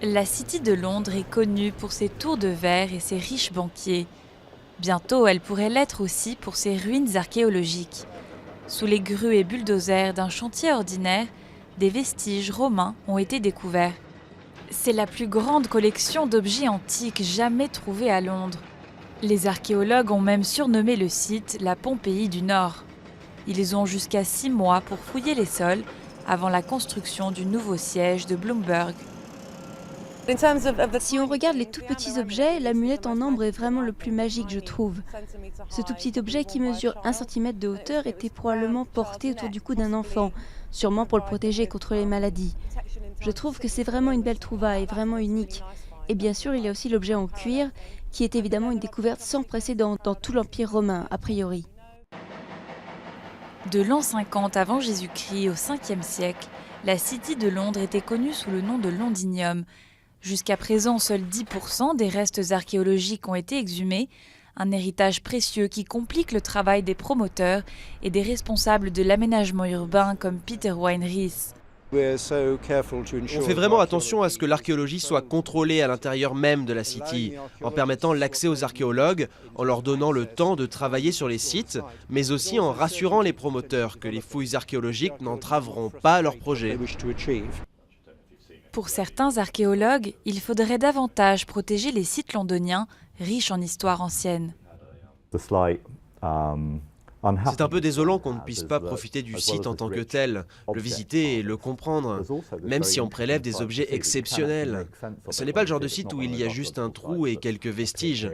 La City de Londres est connue pour ses tours de verre et ses riches banquiers. Bientôt, elle pourrait l'être aussi pour ses ruines archéologiques. Sous les grues et bulldozers d'un chantier ordinaire, des vestiges romains ont été découverts. C'est la plus grande collection d'objets antiques jamais trouvée à Londres. Les archéologues ont même surnommé le site la Pompéi du Nord. Ils ont jusqu'à 6 mois pour fouiller les sols avant la construction du nouveau siège de Bloomberg. Si on regarde les tout petits objets, l'amulette en ambre est vraiment le plus magique, je trouve. Ce tout petit objet qui mesure 1 cm de hauteur était probablement porté autour du cou d'un enfant, sûrement pour le protéger contre les maladies. Je trouve que c'est vraiment une belle trouvaille, vraiment unique. Et bien sûr, il y a aussi l'objet en cuir, qui est évidemment une découverte sans précédent dans tout l'Empire romain, a priori. De l'an 50 avant Jésus-Christ au 5e siècle, la City de Londres était connue sous le nom de Londinium. Jusqu'à présent, seuls 10% des restes archéologiques ont été exhumés, un héritage précieux qui complique le travail des promoteurs et des responsables de l'aménagement urbain comme Peter Wynne-Rees. On fait vraiment attention à ce que l'archéologie soit contrôlée à l'intérieur même de la City, en permettant l'accès aux archéologues, en leur donnant le temps de travailler sur les sites, mais aussi en rassurant les promoteurs que les fouilles archéologiques n'entraveront pas leurs projets. Pour certains archéologues, il faudrait davantage protéger les sites londoniens, riches en histoire ancienne. C'est un peu désolant qu'on ne puisse pas profiter du site en tant que tel, le visiter et le comprendre, même si on prélève des objets exceptionnels. Ce n'est pas le genre de site où il y a juste un trou et quelques vestiges.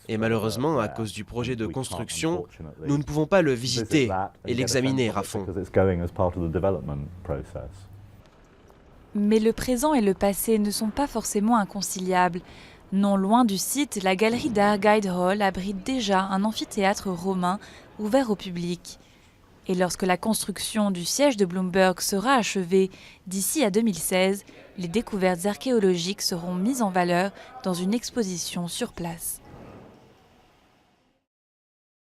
Et malheureusement, à cause du projet de construction, nous ne pouvons pas le visiter et l'examiner à fond. Mais le présent et le passé ne sont pas forcément inconciliables. Non loin du site, la galerie d'art Guildhall abrite déjà un amphithéâtre romain ouvert au public. Et lorsque la construction du siège de Bloomberg sera achevée d'ici à 2016, les découvertes archéologiques seront mises en valeur dans une exposition sur place.